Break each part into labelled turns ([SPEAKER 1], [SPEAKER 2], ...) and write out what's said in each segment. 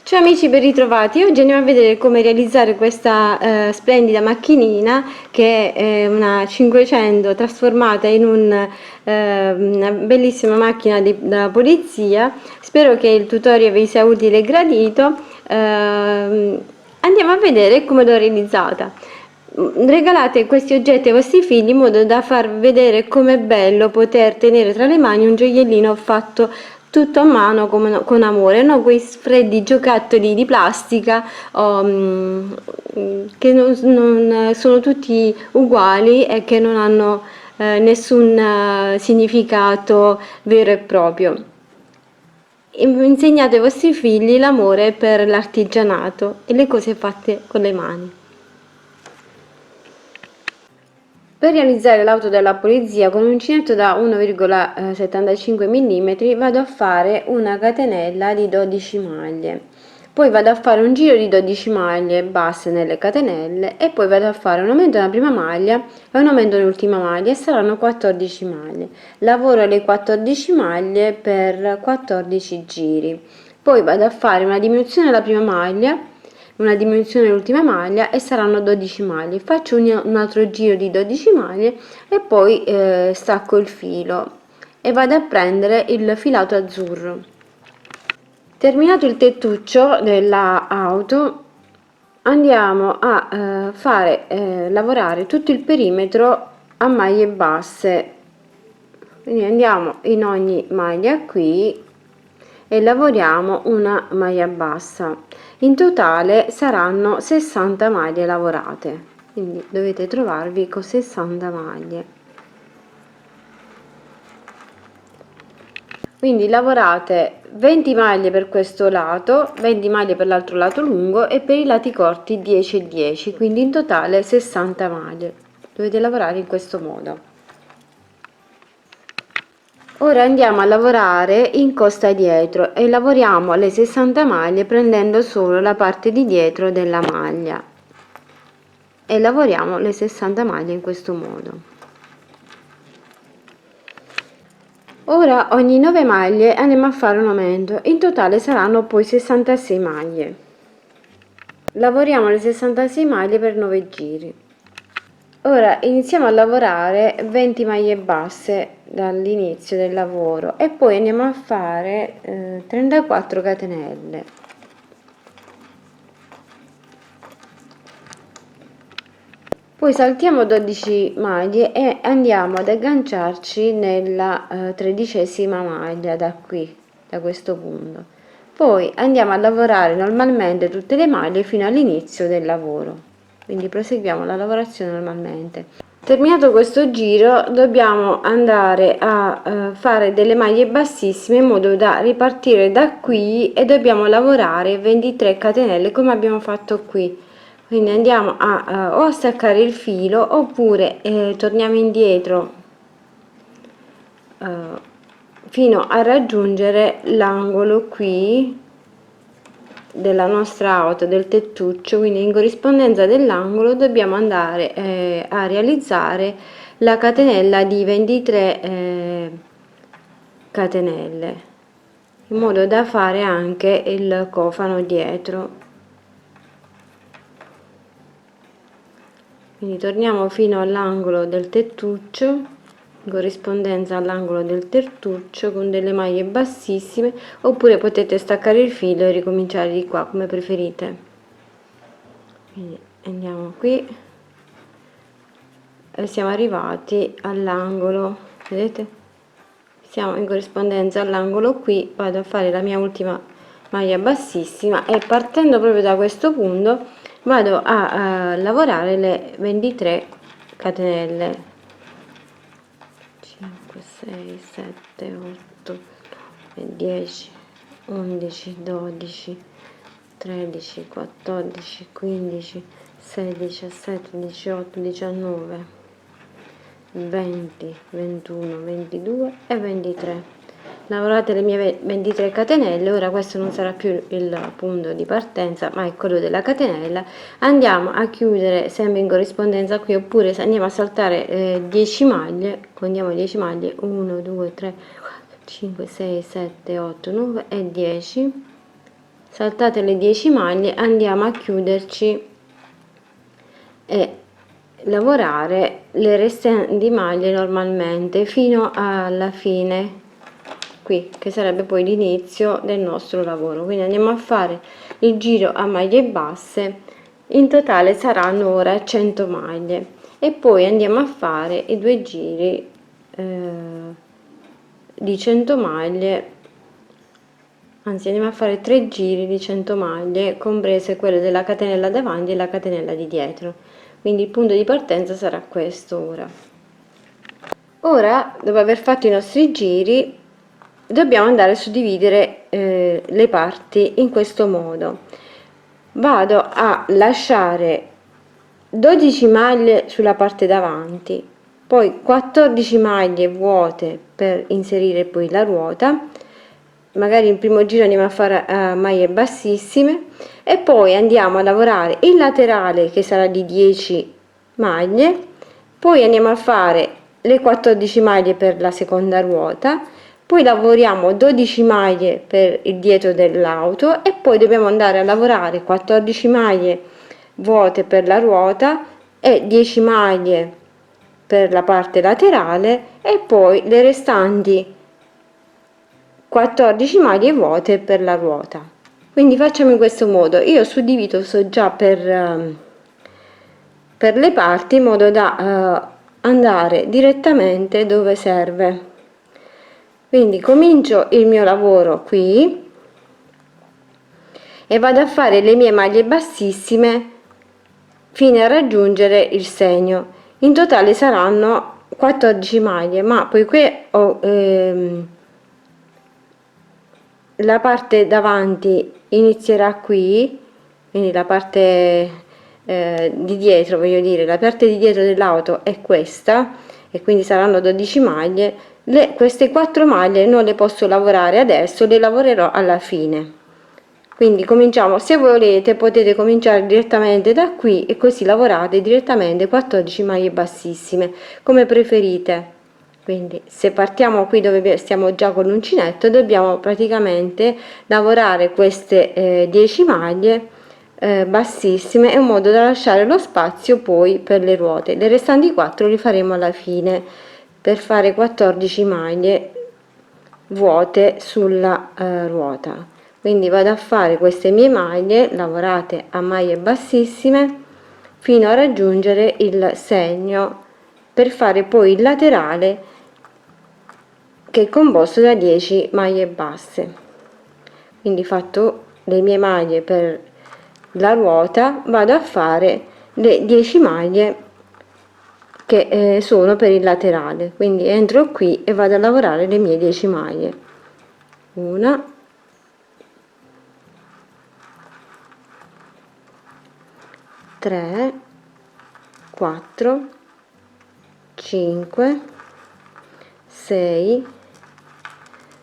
[SPEAKER 1] Ciao amici, ben ritrovati. Oggi andiamo a vedere come realizzare questa splendida macchinina che è una 500 trasformata in una bellissima macchina da polizia. Spero che il tutorial vi sia utile e gradito. Andiamo a vedere come l'ho realizzata. Regalate questi oggetti ai vostri figli in modo da far vedere com'è bello poter tenere tra le mani un gioiellino fatto tutto a mano con amore, no? Quei freddi giocattoli di plastica che non sono tutti uguali e che non hanno nessun significato vero e proprio. Insegnate ai vostri figli l'amore per l'artigianato e le cose fatte con le mani. Per realizzare l'auto della polizia con un uncinetto da 1,75 mm vado a fare una catenella di 12 maglie, poi vado a fare un giro di 12 maglie basse nelle catenelle e poi vado a fare un aumento nella prima maglia e un aumento nell'ultima maglia e saranno 14 maglie. Lavoro le 14 maglie per 14 giri, poi vado a fare una diminuzione della prima maglia, una diminuzione dell'ultima maglia e saranno 12 maglie. Faccio un altro giro di 12 maglie e poi stacco il filo e vado a prendere il filato azzurro. Terminato il tettuccio della auto, andiamo a fare lavorare tutto il perimetro a maglie basse, quindi andiamo in ogni maglia qui e lavoriamo una maglia bassa. In totale saranno 60 maglie lavorate, quindi dovete trovarvi con 60 maglie. Quindi lavorate 20 maglie per questo lato, 20 maglie per l'altro lato lungo e per i lati corti 10 e 10, quindi in totale 60 maglie. Dovete lavorare in questo modo. Ora andiamo a lavorare in costa dietro e lavoriamo le 60 maglie prendendo solo la parte di dietro della maglia e lavoriamo le 60 maglie in questo modo. Ora ogni 9 maglie andiamo a fare un aumento, in totale saranno poi 66 maglie. Lavoriamo le 66 maglie per 9 giri. Ora iniziamo a lavorare 20 maglie basse dall'inizio del lavoro e poi andiamo a fare 34 catenelle. Poi saltiamo 12 maglie e andiamo ad agganciarci nella 13ª maglia da qui, da questo punto. Poi andiamo a lavorare normalmente tutte le maglie fino all'inizio del lavoro. Quindi proseguiamo la lavorazione normalmente. Terminato questo giro dobbiamo andare a fare delle maglie bassissime in modo da ripartire da qui e dobbiamo lavorare 23 catenelle come abbiamo fatto qui. Quindi andiamo o a staccare il filo oppure torniamo indietro fino a raggiungere l'angolo qui della nostra auto, del tettuccio, quindi in corrispondenza dell'angolo dobbiamo andare a realizzare la catenella di 23 catenelle in modo da fare anche il cofano dietro. Quindi torniamo fino all'angolo del tettuccio in corrispondenza all'angolo del tettuccio con delle maglie bassissime, oppure potete staccare il filo e ricominciare di qua come preferite. Quindi andiamo qui e siamo arrivati all'angolo, vedete? Siamo in corrispondenza all'angolo qui, vado a fare la mia ultima maglia bassissima e partendo proprio da questo punto vado a lavorare le 23 catenelle. 5, 6, 7, 8, 10, 11, 12, 13, 14, 15, 16, 17, 18, 19, 20, 21, 22 e 23. Lavorate le mie 23 catenelle. Ora questo non sarà più il punto di partenza ma è quello della catenella. Andiamo a chiudere sempre in corrispondenza qui, oppure andiamo a saltare 10 maglie, contiamo 10 maglie, 1 2 3 4 5 6 7 8 9 e 10. saltate le 10 maglie, andiamo a chiuderci e lavorare le restanti maglie normalmente fino alla fine, qui, che sarebbe poi l'inizio del nostro lavoro. Quindi andiamo a fare il giro a maglie basse, in totale saranno ora 100 maglie, e poi andiamo a fare i due giri di 100 maglie, anzi andiamo a fare 3 giri di 100 maglie, comprese quelle della catenella davanti e la catenella di dietro. Quindi il punto di partenza sarà questo ora. Ora, dopo aver fatto i nostri giri, dobbiamo andare a suddividere le parti in questo modo. Vado a lasciare 12 maglie sulla parte davanti, poi 14 maglie vuote per inserire poi la ruota. Magari il primo giro andiamo a fare maglie bassissime e poi andiamo a lavorare il laterale, che sarà di 10 maglie, poi andiamo a fare le 14 maglie per la seconda ruota, poi lavoriamo 12 maglie per il dietro dell'auto e poi dobbiamo andare a lavorare 14 maglie vuote per la ruota e 10 maglie per la parte laterale e poi le restanti 14 maglie vuote per la ruota. Quindi facciamo in questo modo. Io suddivido so già per le parti, in modo da andare direttamente dove serve. Quindi comincio il mio lavoro qui e vado a fare le mie maglie bassissime fino a raggiungere il segno. In totale saranno 14 maglie, ma poiché ho la parte davanti inizierà qui, quindi la parte di dietro, voglio dire, la parte di dietro dell'auto è questa, e quindi saranno 12 maglie. Queste 4 maglie non le posso lavorare adesso, le lavorerò alla fine. Quindi cominciamo, se volete potete cominciare direttamente da qui e così lavorate direttamente 14 maglie bassissime, come preferite. Quindi se partiamo qui dove stiamo già con l'uncinetto, dobbiamo praticamente lavorare queste 10 maglie bassissime, in modo da lasciare lo spazio poi per le ruote. Le restanti 4 li faremo alla fine, per fare 14 maglie vuote sulla ruota. Quindi vado a fare queste mie maglie lavorate a maglie bassissime fino a raggiungere il segno, per fare poi il laterale, che è composto da 10 maglie basse. Quindi fatto le mie maglie per la ruota, vado a fare le 10 maglie che sono per il laterale. Quindi entro qui e vado a lavorare le mie 10 maglie. Una, tre, 4, 5, 6,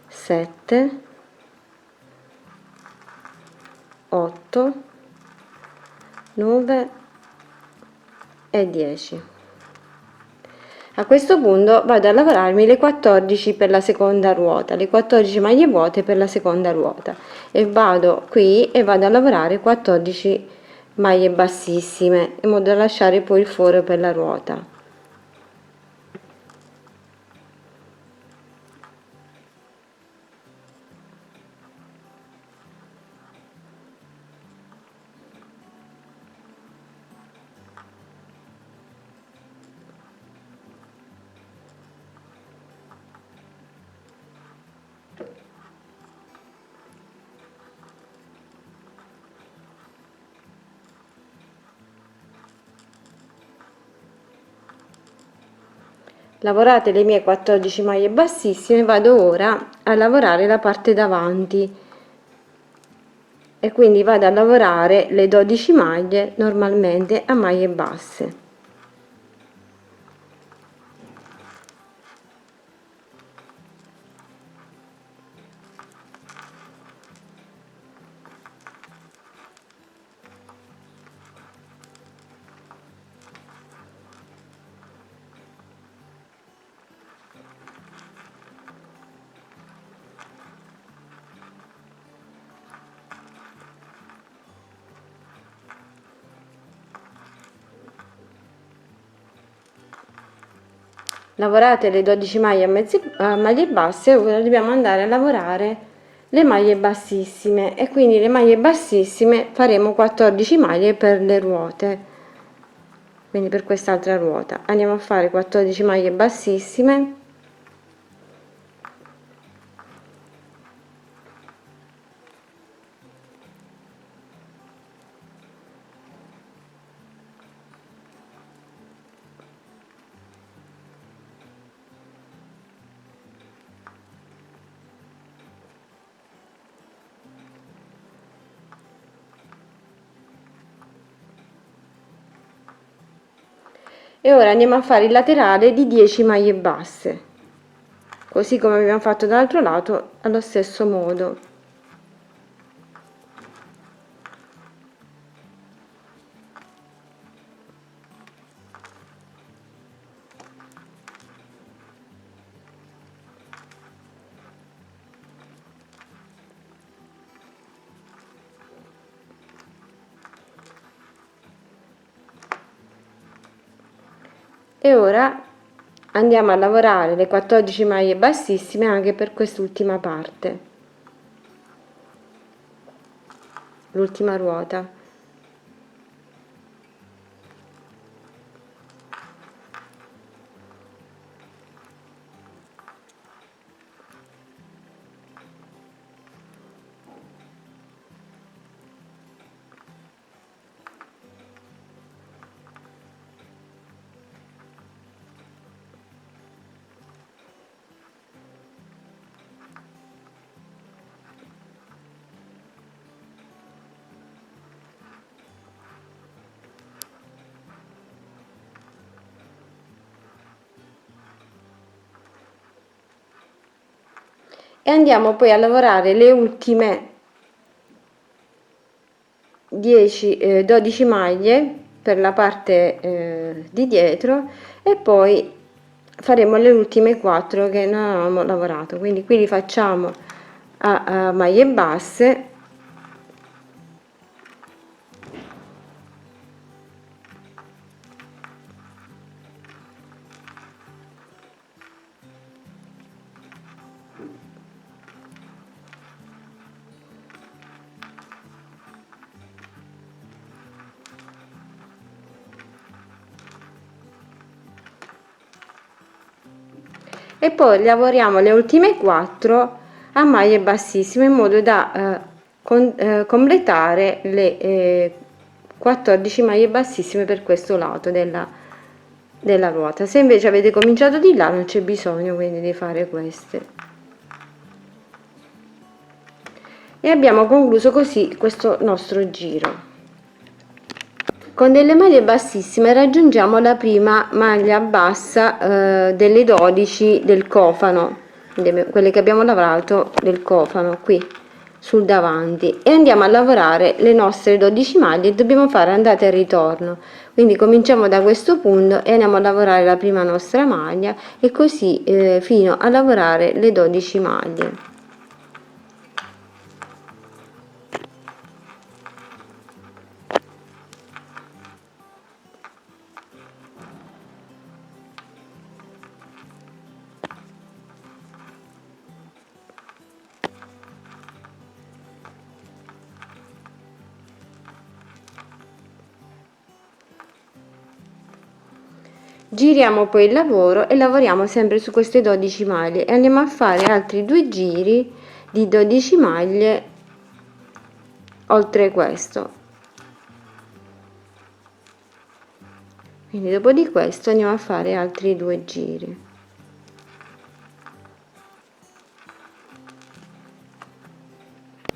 [SPEAKER 1] 7, 8, 9 e 10. A questo punto vado a lavorarmi le 14 per la seconda ruota, le 14 maglie vuote per la seconda ruota, e vado qui e vado a lavorare 14 maglie bassissime, in modo da lasciare poi il foro per la ruota. Lavorate le mie 14 maglie bassissime, vado ora a lavorare la parte davanti e quindi vado a lavorare le 12 maglie normalmente a maglie basse. lavorate le 12 maglie a maglie basse, ora dobbiamo andare a lavorare le maglie bassissime, e quindi le maglie bassissime faremo 14 maglie per le ruote, quindi per quest'altra ruota andiamo a fare 14 maglie bassissime. E ora andiamo a fare il laterale di 10 maglie basse, così come abbiamo fatto dall'altro lato, allo stesso modo. E ora andiamo a lavorare le 14 maglie bassissime anche per quest'ultima parte, l'ultima ruota. E andiamo poi a lavorare le ultime 12 maglie per la parte di dietro, e poi faremo le ultime 4 che non avevamo lavorato, quindi qui li facciamo a maglie basse. E poi lavoriamo le ultime 4 a maglie bassissime in modo da completare le 14 maglie bassissime per questo lato della ruota. Se invece avete cominciato di là non c'è bisogno quindi di fare queste. E abbiamo concluso così questo nostro giro. Con delle maglie bassissime raggiungiamo la prima maglia bassa delle 12 del cofano, quelle che abbiamo lavorato del cofano qui sul davanti, e andiamo a lavorare le nostre 12 maglie e dobbiamo fare andata e ritorno, quindi cominciamo da questo punto e andiamo a lavorare la prima nostra maglia e così fino a lavorare le 12 maglie. Giriamo poi il lavoro e lavoriamo sempre su queste 12 maglie e andiamo a fare altri 2 giri di 12 maglie oltre questo, quindi dopo di questo andiamo a fare altri 2 giri.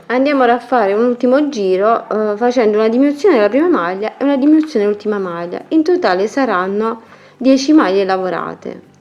[SPEAKER 1] Andiamo ora a fare un ultimo giro facendo una diminuzione della prima maglia e una diminuzione dell'ultima maglia, in totale saranno 10 maglie lavorate.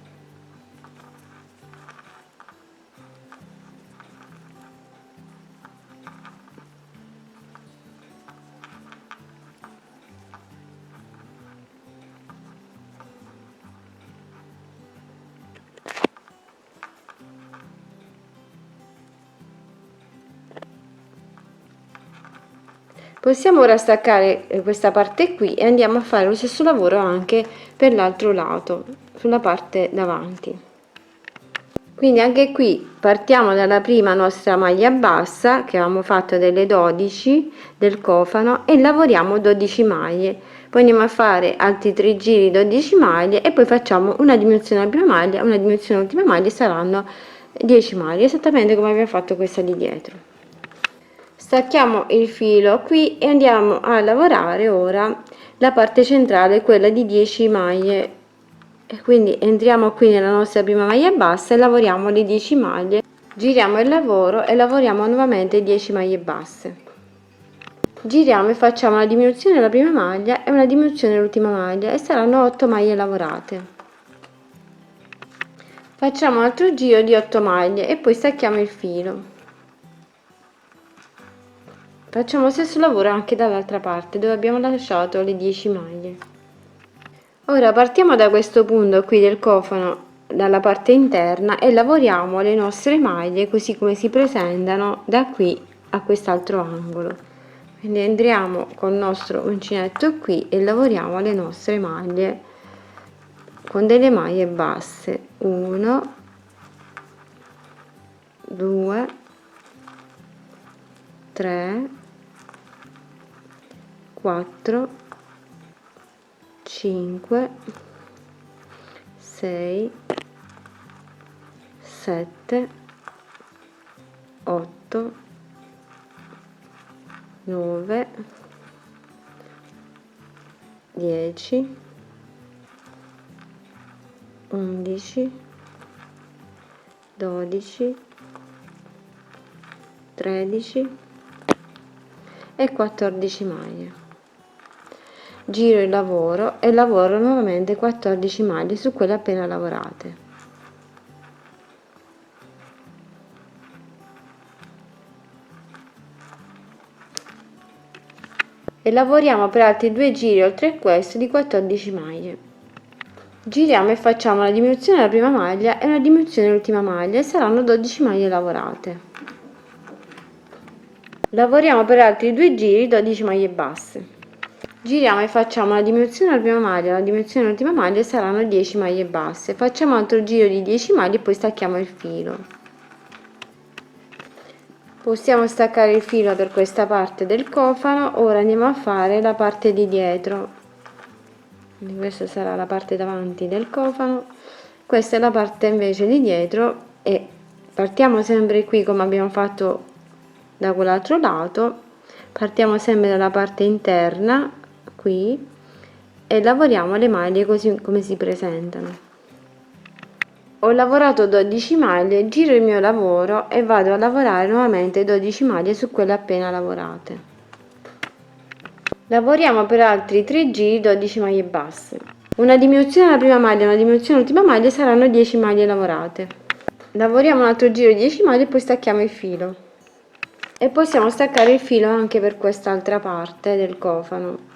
[SPEAKER 1] Possiamo ora staccare questa parte qui e andiamo a fare lo stesso lavoro anche per l'altro lato, sulla parte davanti. Quindi anche qui partiamo dalla prima nostra maglia bassa che avevamo fatto delle 12 del cofano e lavoriamo 12 maglie, poi andiamo a fare altri 3 giri 12 maglie e poi facciamo una diminuzione alla prima maglia, una diminuzione all'ultima maglia e saranno 10 maglie, esattamente come abbiamo fatto questa di dietro. Stacchiamo il filo qui e andiamo a lavorare ora la parte centrale, quella di 10 maglie, e quindi entriamo qui nella nostra prima maglia bassa e lavoriamo le 10 maglie, giriamo il lavoro e lavoriamo nuovamente 10 maglie basse, giriamo e facciamo una diminuzione della prima maglia e una diminuzione dell'ultima maglia e saranno 8 maglie lavorate. Facciamo un altro giro di 8 maglie e poi stacchiamo il filo. Facciamo lo stesso lavoro anche dall'altra parte dove abbiamo lasciato le 10 maglie. Ora partiamo da questo punto qui del cofano, dalla parte interna, e lavoriamo le nostre maglie così come si presentano da qui a quest'altro angolo. Quindi entriamo col nostro uncinetto qui e lavoriamo le nostre maglie con delle maglie basse. 1, 2, 3, 4, 5, 6, 7, 8, 9, 10, 11, 12, 13 e 14 maglie. Giro il lavoro e lavoro nuovamente 14 maglie su quelle appena lavorate. E lavoriamo per altri 2 giri oltre a questo di 14 maglie. Giriamo e facciamo una diminuzione della prima maglia e una diminuzione dell'ultima maglia e saranno 12 maglie lavorate. Lavoriamo per altri 2 giri 12 maglie basse. Giriamo e facciamo una diminuzione della prima maglia, una diminuzione dell'ultima maglia e saranno 10 maglie basse. Facciamo un altro giro di 10 maglie e poi stacchiamo il filo. Possiamo staccare il filo per questa parte del cofano. Ora andiamo a fare la parte di dietro. Quindi questa sarà la parte davanti del cofano, questa è la parte invece di dietro e partiamo sempre qui come abbiamo fatto da quell'altro lato, partiamo sempre dalla parte interna qui e lavoriamo le maglie così come si presentano. Ho lavorato 12 maglie, giro il mio lavoro e vado a lavorare nuovamente 12 maglie su quelle appena lavorate. Lavoriamo per altri 3 giri 12 maglie basse. Una diminuzione alla prima maglia e una diminuzione all'ultima maglia saranno 10 maglie lavorate. Lavoriamo un altro giro di 10 maglie e poi stacchiamo il filo. E possiamo staccare il filo anche per quest'altra parte del cofano.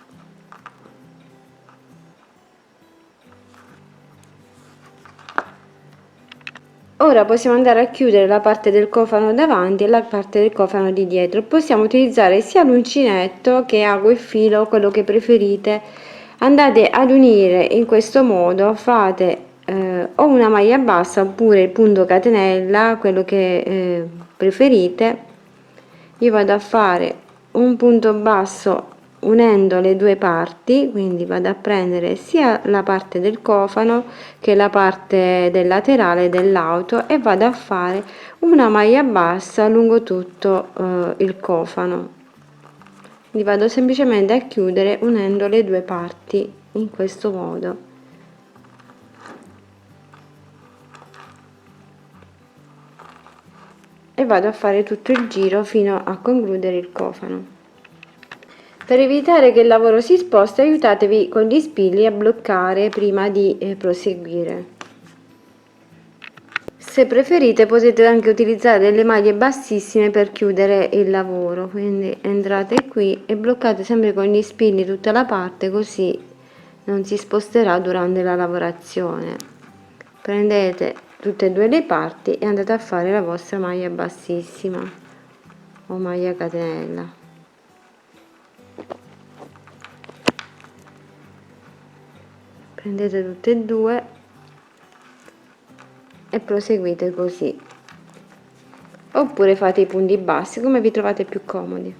[SPEAKER 1] Ora possiamo andare a chiudere la parte del cofano davanti e la parte del cofano di dietro. Possiamo utilizzare sia l'uncinetto che ago e filo, quello che preferite. Andate ad unire in questo modo, fate o una maglia bassa oppure il punto catenella, quello che preferite. Io vado a fare un punto basso unendo le due parti, quindi vado a prendere sia la parte del cofano che la parte del laterale dell'auto e vado a fare una maglia bassa lungo tutto il cofano. Quindi vado semplicemente a chiudere unendo le due parti in questo modo. E vado a fare tutto il giro fino a concludere il cofano. Per evitare che il lavoro si sposti, aiutatevi con gli spilli a bloccare prima di proseguire. Se preferite potete anche utilizzare delle maglie bassissime per chiudere il lavoro, quindi entrate qui e bloccate sempre con gli spilli tutta la parte, così non si sposterà durante la lavorazione. Prendete tutte e due le parti e andate a fare la vostra maglia bassissima o maglia catenella. prendete tutte e due e proseguite così, oppure fate i punti bassi come vi trovate più comodi.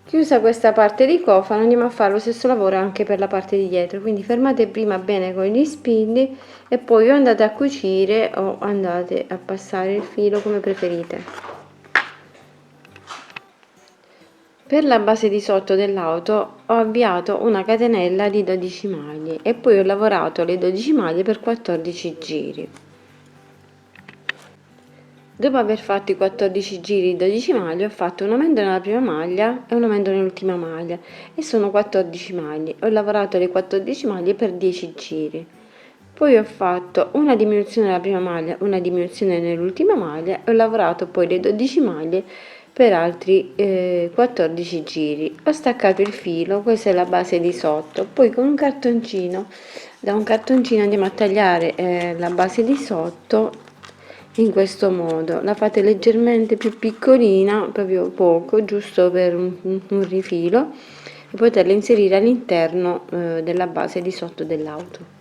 [SPEAKER 1] Chiusa questa parte di cofano, andiamo a fare lo stesso lavoro anche per la parte di dietro, quindi fermate prima bene con gli spilli e poi o andate a cucire o andate a passare il filo come preferite. Per la base di sotto dell'auto ho avviato una catenella di 12 maglie e poi ho lavorato le 12 maglie per 14 giri. Dopo aver fatto i 14 giri di 12 maglie ho fatto un aumento nella prima maglia e un aumento nell'ultima maglia e sono 14 maglie. Ho lavorato le 14 maglie per 10 giri. Poi ho fatto una diminuzione nella prima maglia, una diminuzione nell'ultima maglia e ho lavorato poi le 12 maglie per altri 14 giri. Ho staccato il filo, questa è la base di sotto. Poi con un cartoncino, da un cartoncino andiamo a tagliare la base di sotto in questo modo. La fate leggermente più piccolina, proprio poco, giusto per un rifilo, e poterla inserire all'interno della base di sotto dell'auto.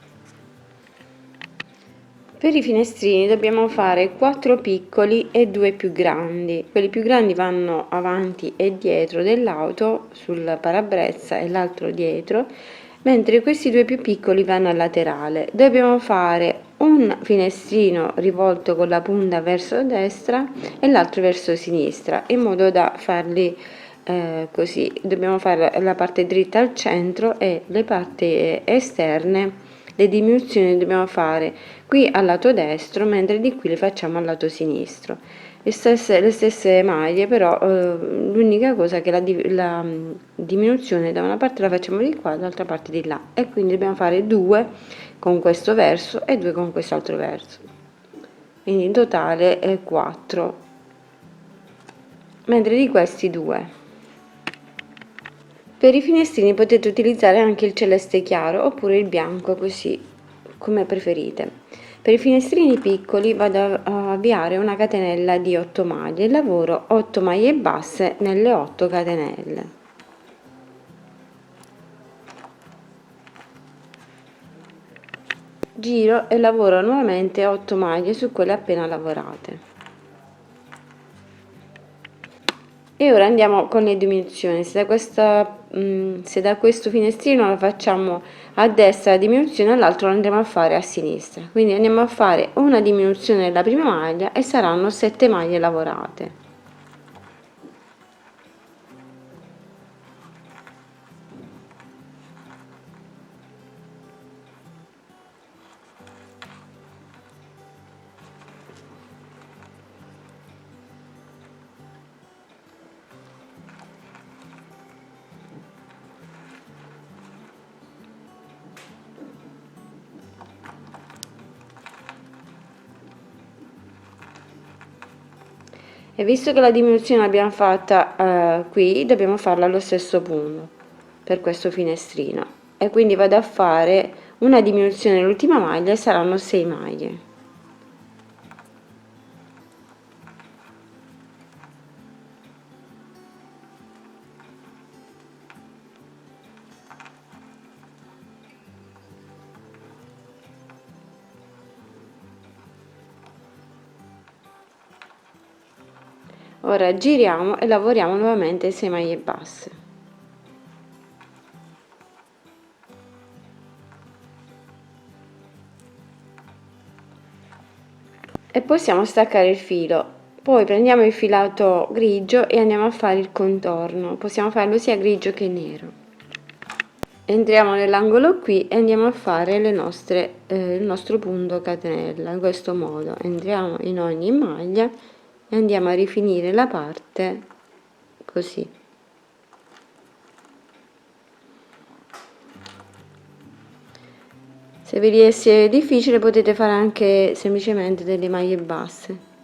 [SPEAKER 1] Per i finestrini dobbiamo fare 4 piccoli e 2 più grandi. Quelli più grandi vanno avanti e dietro dell'auto sul parabrezza e l'altro dietro, mentre questi 2 più piccoli vanno al laterale. Dobbiamo fare un finestrino rivolto con la punta verso destra e l'altro verso sinistra, in modo da farli così. Dobbiamo fare la parte dritta al centro e le parti esterne, le diminuzioni le dobbiamo fare qui al lato destro, mentre di qui le facciamo al lato sinistro. Le stesse maglie, però l'unica cosa è che la diminuzione da una parte la facciamo di qua, dall'altra parte di là, e quindi dobbiamo fare 2 con questo verso e 2 con quest'altro verso, quindi in totale 4, mentre di questi 2. Per i finestrini potete utilizzare anche il celeste chiaro oppure il bianco, così come preferite. Per i finestrini piccoli vado a avviare una catenella di 8 maglie e lavoro 8 maglie basse nelle 8 catenelle. Giro e lavoro nuovamente 8 maglie su quelle appena lavorate. E ora andiamo con le diminuzioni. Se da questo finestrino la facciamo a destra la diminuzione, all'altro lo andremo a fare a sinistra. Quindi andiamo a fare una diminuzione nella prima maglia e saranno 7 maglie lavorate. E visto che la diminuzione l'abbiamo fatta qui, dobbiamo farla allo stesso punto per questo finestrino, e quindi vado a fare una diminuzione nell'ultima maglia e saranno 6 maglie. Ora giriamo e lavoriamo nuovamente 6 maglie basse. E possiamo staccare il filo. Poi prendiamo il filato grigio e andiamo a fare il contorno. Possiamo farlo sia grigio che nero. Entriamo nell'angolo qui e andiamo a fare il nostro punto catenella in questo modo. Entriamo in ogni maglia e andiamo a rifinire la parte così. Se vi riesce difficile potete fare anche semplicemente delle maglie basse.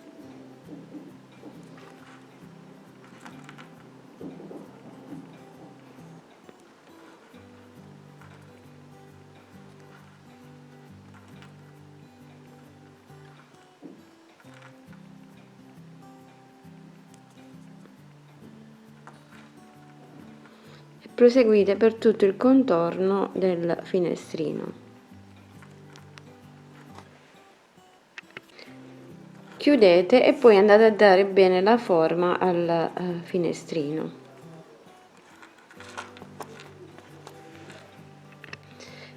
[SPEAKER 1] Proseguite per tutto il contorno del finestrino. chiudete e poi andate a dare bene la forma al finestrino.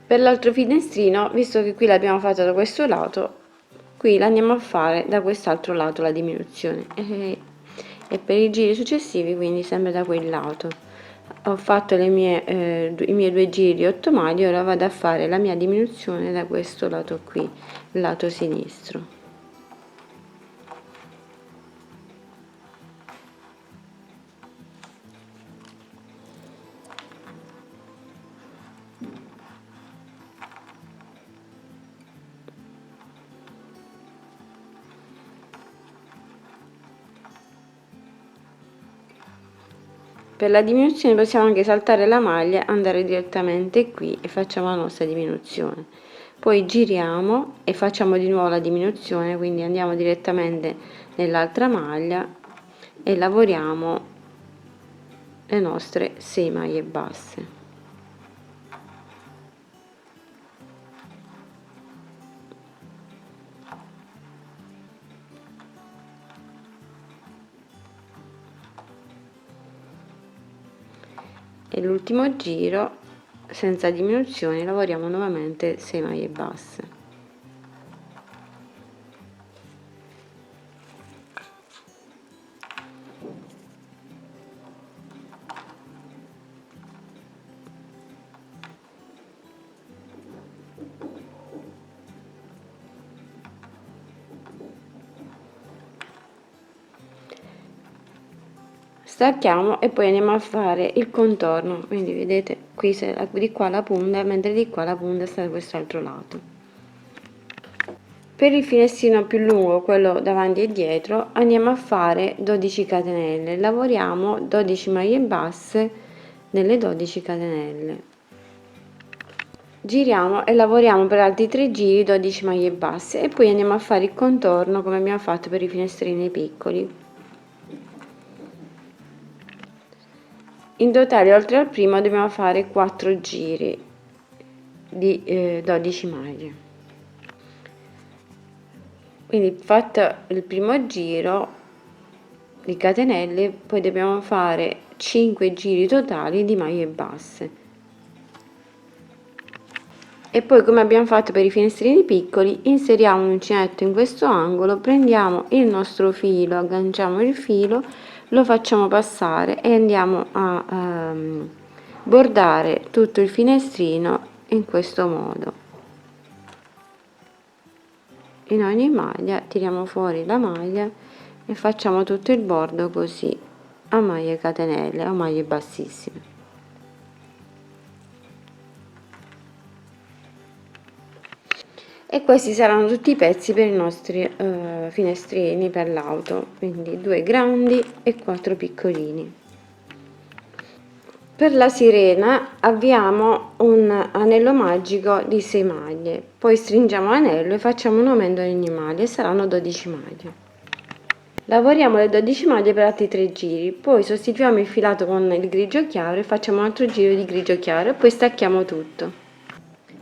[SPEAKER 1] Per l'altro finestrino, visto che qui l'abbiamo fatto da questo lato, qui la andiamo a fare da quest'altro lato la diminuzione e per i giri successivi quindi sempre da quel lato. Ho fatto i miei 2 giri di 8 maglie, ora vado a fare la mia diminuzione da questo lato qui, il lato sinistro. Per la diminuzione possiamo anche saltare la maglia, andare direttamente qui e facciamo la nostra diminuzione. Poi giriamo e facciamo di nuovo la diminuzione, quindi andiamo direttamente nell'altra maglia e lavoriamo le nostre 6 maglie basse. E l'ultimo giro senza diminuzioni lavoriamo nuovamente 6 maglie basse. Stacchiamo e poi andiamo a fare il contorno, quindi vedete qui di qua la punta, mentre di qua la punta sta da quest'altro lato. Per il finestrino più lungo, quello davanti e dietro, andiamo a fare 12 catenelle, lavoriamo 12 maglie basse nelle 12 catenelle, giriamo e lavoriamo per altri 3 giri 12 maglie basse e poi andiamo a fare il contorno come abbiamo fatto per i finestrini piccoli. In totale, oltre al primo, dobbiamo fare 4 giri di 12 maglie. Quindi fatto il primo giro di catenelle, poi dobbiamo fare 5 giri totali di maglie basse. E poi, come abbiamo fatto per i finestrini piccoli, inseriamo un uncinetto in questo angolo, prendiamo il nostro filo, agganciamo il filo, lo facciamo passare e andiamo a bordare tutto il finestrino in questo modo. In ogni maglia tiriamo fuori la maglia e facciamo tutto il bordo così a maglie catenelle o maglie bassissime. E questi saranno tutti i pezzi per i nostri finestrini per l'auto, quindi 2 grandi e 4 piccolini. Per la sirena avviamo un anello magico di 6 maglie, poi stringiamo l'anello e facciamo un aumento di ogni maglia e saranno 12 maglie. Lavoriamo le 12 maglie per altri 3 giri, poi sostituiamo il filato con il grigio chiaro e facciamo un altro giro di grigio chiaro e poi stacchiamo tutto.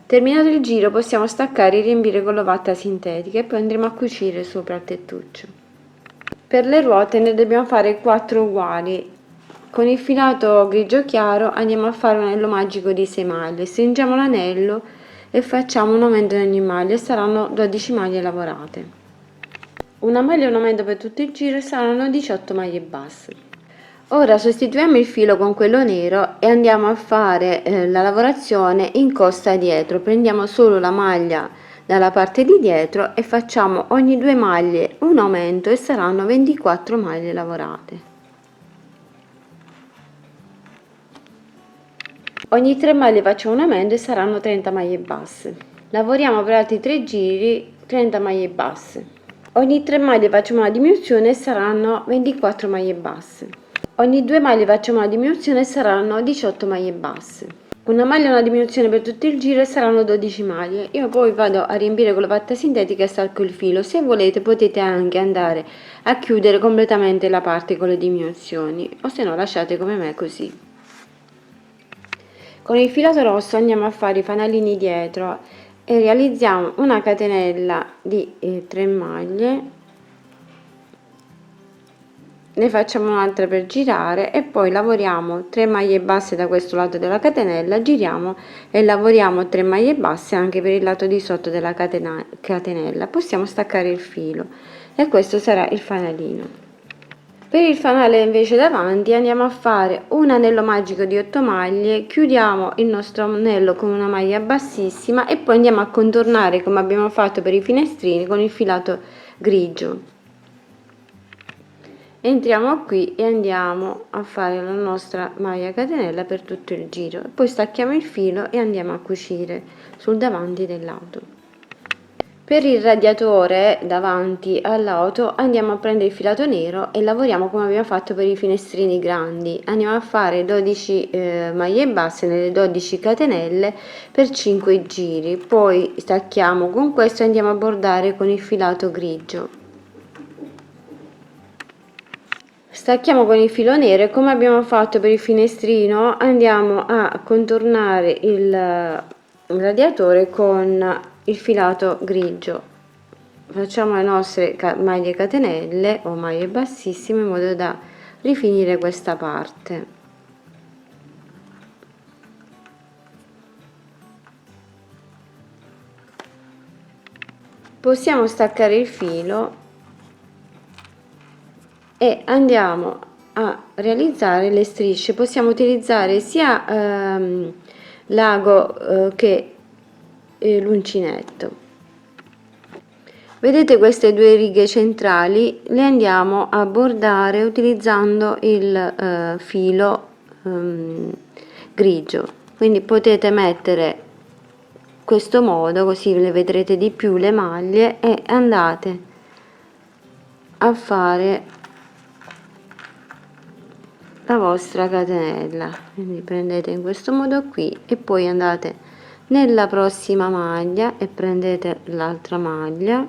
[SPEAKER 1] Terminato il giro possiamo staccare e riempire con l'ovatta sintetica e poi andremo a cucire sopra il tettuccio. Per le ruote ne dobbiamo fare 4 uguali. Con il filato grigio chiaro andiamo a fare un anello magico di 6 maglie, stringiamo l'anello e facciamo un aumento in ogni maglia e saranno 12 maglie lavorate. Una maglia e un aumento per tutto il giro e saranno 18 maglie basse. Ora sostituiamo il filo con quello nero e andiamo a fare la lavorazione in costa dietro. Prendiamo solo la maglia dalla parte di dietro e facciamo ogni 2 maglie un aumento e saranno 24 maglie lavorate. Ogni 3 maglie facciamo un aumento e saranno 30 maglie basse. Lavoriamo per altri 3 giri 30 maglie basse. Ogni 3 maglie facciamo una diminuzione e saranno 24 maglie basse. Ogni 2 maglie facciamo una diminuzione e saranno 18 maglie basse. Una maglia e una diminuzione per tutto il giro e saranno 12 maglie. Io poi vado a riempire con la patta sintetica e stacco il filo. Se volete potete anche andare a chiudere completamente la parte con le diminuzioni o se no lasciate come me così. Con il filato rosso andiamo a fare i fanalini dietro e realizziamo una catenella di 3 maglie ne facciamo un'altra per girare e poi lavoriamo 3 maglie basse da questo lato della catenella, giriamo e lavoriamo 3 maglie basse anche per il lato di sotto della catenella. Possiamo staccare il filo e questo sarà il fanalino. Per il fanale invece davanti andiamo a fare un anello magico di 8 maglie, chiudiamo il nostro anello con una maglia bassissima e poi andiamo a contornare come abbiamo fatto per i finestrini con il filato grigio. Entriamo qui e andiamo a fare la nostra maglia catenella per tutto il giro, poi stacchiamo il filo e andiamo a cucire sul davanti dell'auto. Per il radiatore davanti all'auto andiamo a prendere il filato nero e lavoriamo come abbiamo fatto per i finestrini grandi. Andiamo a fare 12 maglie basse nelle 12 catenelle per 5 giri, poi stacchiamo con questo e andiamo a bordare con il filato grigio. Stacchiamo con il filo nero e come abbiamo fatto per il finestrino andiamo a contornare il radiatore con il filato grigio. Facciamo le nostre maglie catenelle o maglie bassissime in modo da rifinire questa parte. Possiamo staccare il filo e andiamo a realizzare le strisce. Possiamo utilizzare sia l'ago che l'uncinetto. Vedete queste due righe centrali, le andiamo a bordare utilizzando il filo grigio, quindi potete mettere questo modo così le vedrete di più le maglie e andate a fare la vostra catenella. Quindi prendete in questo modo qui e poi andate nella prossima maglia e prendete l'altra maglia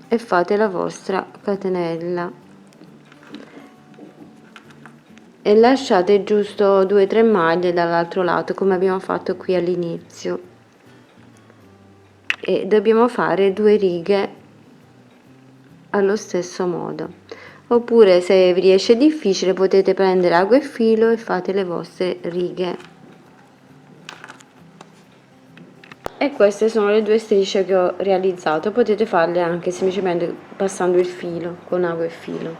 [SPEAKER 1] e fate la vostra catenella e lasciate giusto 2-3 maglie dall'altro lato come abbiamo fatto qui all'inizio e dobbiamo fare 2 righe allo stesso modo, oppure se vi riesce difficile potete prendere ago e filo e fate le vostre righe. E queste sono le 2 strisce che ho realizzato, potete farle anche semplicemente passando il filo con ago e filo.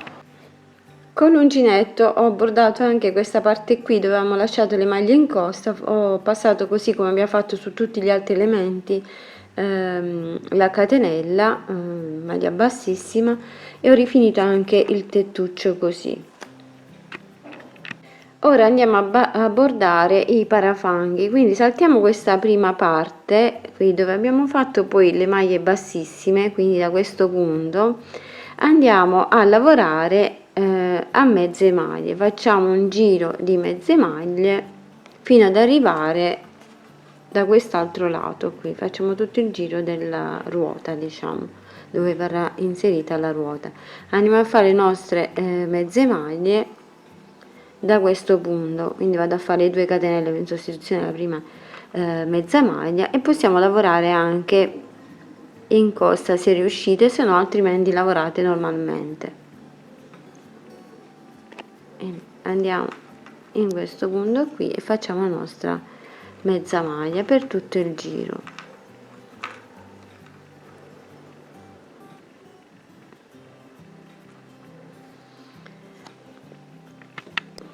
[SPEAKER 1] Con l'uncinetto ho bordato anche questa parte qui dove avevamo lasciato le maglie in costa, ho passato così come abbiamo fatto su tutti gli altri elementi la catenella, maglia bassissima, e ho rifinito anche il tettuccio così. Ora andiamo a bordare i parafanghi, quindi saltiamo questa prima parte qui dove abbiamo fatto poi le bassissime, quindi da questo punto andiamo a lavorare a mezze maglie, facciamo un giro di mezze maglie fino ad arrivare da quest'altro lato qui, facciamo tutto il giro della ruota, diciamo, dove verrà inserita la ruota. Andiamo a fare le nostre mezze maglie da questo punto, quindi vado a fare 2 catenelle in sostituzione della prima mezza maglia e possiamo lavorare anche in costa se riuscite, se no altrimenti lavorate normalmente. E andiamo in questo punto qui e facciamo la nostra mezza maglia per tutto il giro.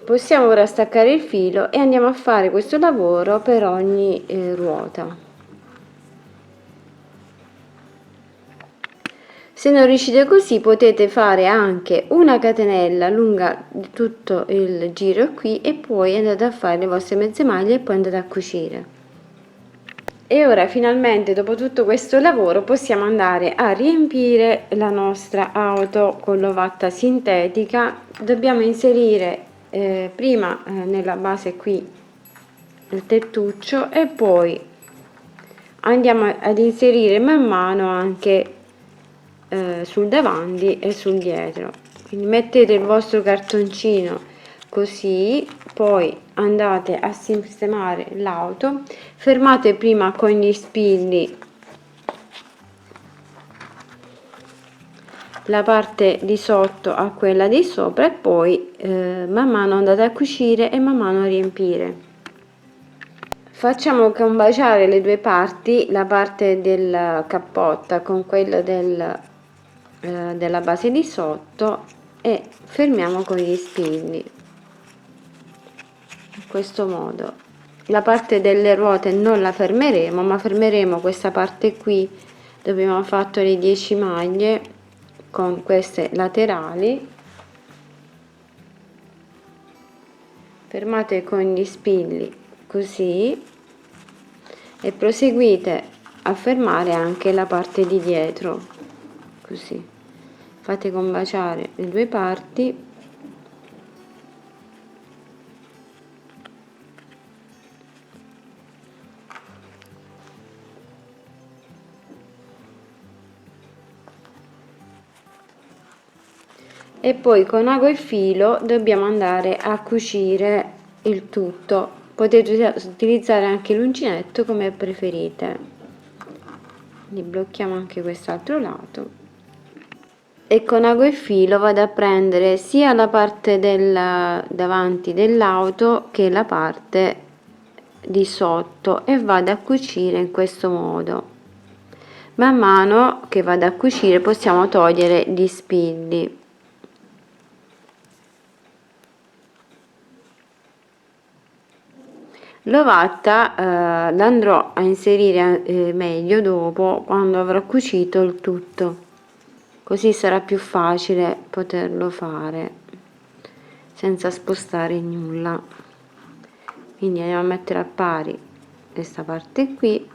[SPEAKER 1] Possiamo ora staccare il filo e andiamo a fare questo lavoro per ogni ruota. Se non riuscite così potete fare anche una catenella lunga di tutto il giro qui e poi andate a fare le vostre mezze maglie e poi andate a cucire. E ora finalmente dopo tutto questo lavoro possiamo andare a riempire la nostra auto con l'ovatta sintetica. Dobbiamo inserire prima nella base qui il tettuccio e poi andiamo ad inserire man mano anche sul davanti e sul dietro, quindi mettete il vostro cartoncino così, poi andate a sistemare l'auto, fermate prima con gli spilli la parte di sotto a quella di sopra e poi man mano andate a cucire e man mano a riempire. Facciamo combaciare le due parti, la parte del cappotta con quella della base di sotto, e fermiamo con gli spilli in questo modo. La parte delle ruote non la fermeremo, ma fermeremo questa parte qui dove abbiamo fatto le 10 maglie con queste laterali. Fermate con gli spilli così e proseguite a fermare anche la parte di dietro, così fate combaciare le due parti. E poi con ago e filo dobbiamo andare a cucire il tutto. Potete utilizzare anche l'uncinetto come preferite. Quindi blocchiamo anche quest'altro lato e con ago e filo vado a prendere sia la parte davanti dell'auto che la parte di sotto e vado a cucire in questo modo. Man mano che vado a cucire possiamo togliere gli spilli. L'ovatta l'andrò a inserire meglio dopo, quando avrò cucito il tutto, così sarà più facile poterlo fare senza spostare nulla. Quindi andiamo a mettere a pari questa parte qui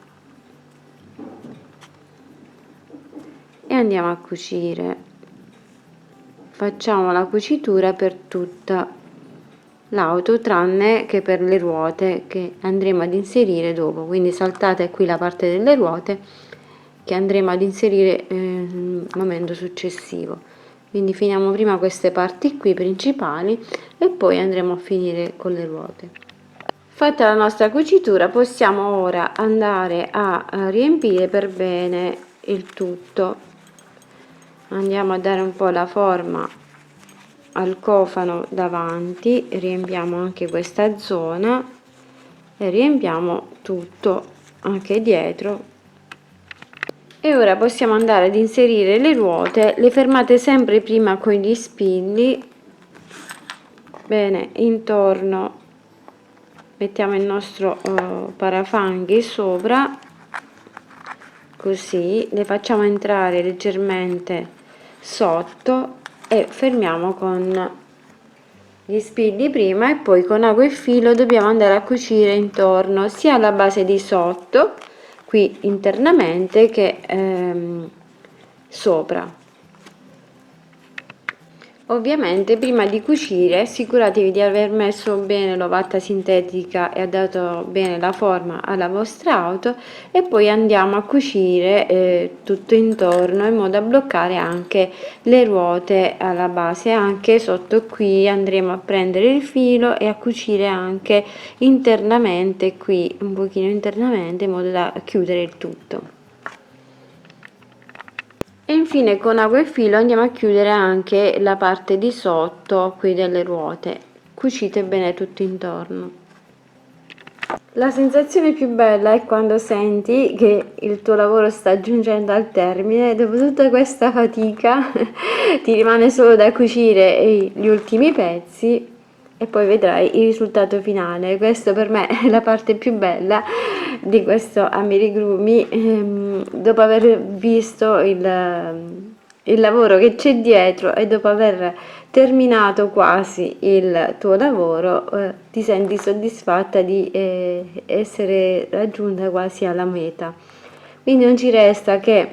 [SPEAKER 1] e andiamo a cucire. Facciamo la cucitura per tutta l'auto tranne che per le ruote che andremo ad inserire dopo, quindi saltate qui la parte delle ruote che andremo ad inserire nel momento successivo. Quindi finiamo prima queste parti qui principali e poi andremo a finire con le ruote. Fatta la nostra cucitura possiamo ora andare a riempire per bene il tutto. Andiamo a dare un po' la forma al cofano davanti, riempiamo anche questa zona e riempiamo tutto anche dietro. E ora possiamo andare ad inserire le ruote, le fermate sempre prima con gli spilli, bene, intorno mettiamo il nostro parafanghi sopra, così le facciamo entrare leggermente sotto e fermiamo con gli spilli prima e poi con ago e filo dobbiamo andare a cucire intorno sia alla base di sotto qui internamente che sopra. Ovviamente prima di cucire assicuratevi di aver messo bene l'ovatta sintetica e ha dato bene la forma alla vostra auto e poi andiamo a cucire tutto intorno in modo da bloccare anche le ruote alla base. Anche sotto qui andremo a prendere il filo e a cucire anche internamente qui, un pochino internamente, in modo da chiudere il tutto. E infine con ago e filo andiamo a chiudere anche la parte di sotto qui delle ruote, cucite bene tutto intorno. La sensazione più bella è quando senti che il tuo lavoro sta giungendo al termine, dopo tutta questa fatica ti rimane solo da cucire gli ultimi pezzi e poi vedrai il risultato finale. Questo per me è la parte più bella di questo amirigrumi, dopo aver visto il lavoro che c'è dietro e dopo aver terminato quasi il tuo lavoro, ti senti soddisfatta di essere raggiunta quasi alla meta. Quindi non ci resta che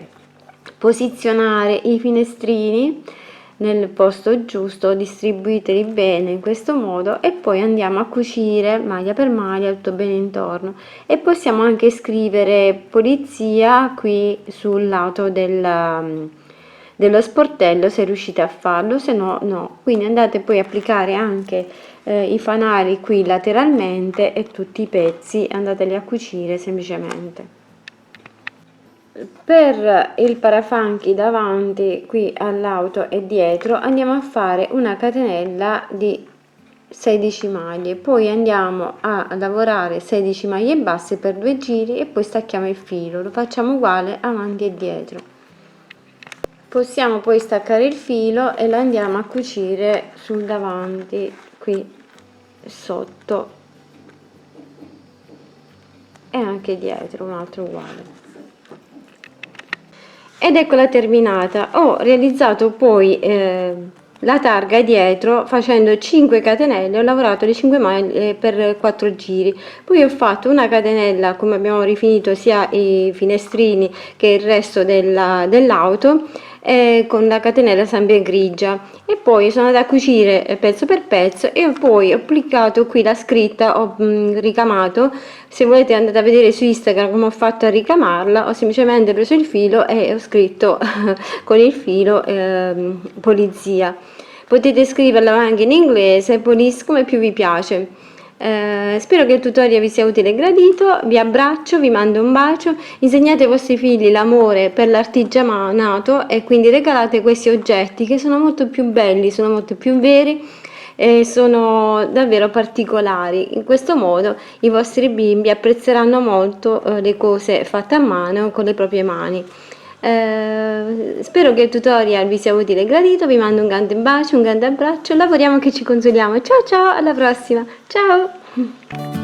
[SPEAKER 1] posizionare i finestrini nel posto giusto, distribuiteli bene in questo modo e poi andiamo a cucire maglia per maglia tutto bene intorno e possiamo anche scrivere polizia qui sul lato dello sportello se riuscite a farlo, se no no. Quindi andate poi a applicare anche i fanali qui lateralmente e tutti i pezzi andateli a cucire semplicemente. Per il parafanchi davanti qui all'auto e dietro andiamo a fare una catenella di 16 maglie, poi andiamo a lavorare 16 maglie basse per 2 giri e poi stacchiamo il filo. Lo facciamo uguale avanti e dietro. Possiamo poi staccare il filo e lo andiamo a cucire sul davanti qui sotto e anche dietro un altro uguale. Ed eccola terminata. Ho realizzato poi la targa dietro facendo 5 catenelle, ho lavorato le 5 maglie per 4 giri, poi ho fatto una catenella, come abbiamo rifinito sia i finestrini che il resto dell'auto, con la catenella sempre grigia, e poi sono andata a cucire pezzo per pezzo e poi ho applicato qui la scritta, ho ricamato. Se volete andate a vedere su Instagram come ho fatto a ricamarla, ho semplicemente preso il filo e ho scritto con il filo polizia. Potete scriverla anche in inglese, police, come più vi piace. Spero che il tutorial vi sia utile e gradito, vi abbraccio, vi mando un bacio, insegnate ai vostri figli l'amore per l'artigianato e quindi regalate questi oggetti che sono molto più belli, sono molto più veri e sono davvero particolari. In questo modo i vostri bimbi apprezzeranno molto le cose fatte a mano con le proprie mani. Spero che il tutorial vi sia utile e gradito, vi mando un grande bacio, un grande abbraccio, lavoriamo che ci consoliamo. Ciao ciao, alla prossima, ciao!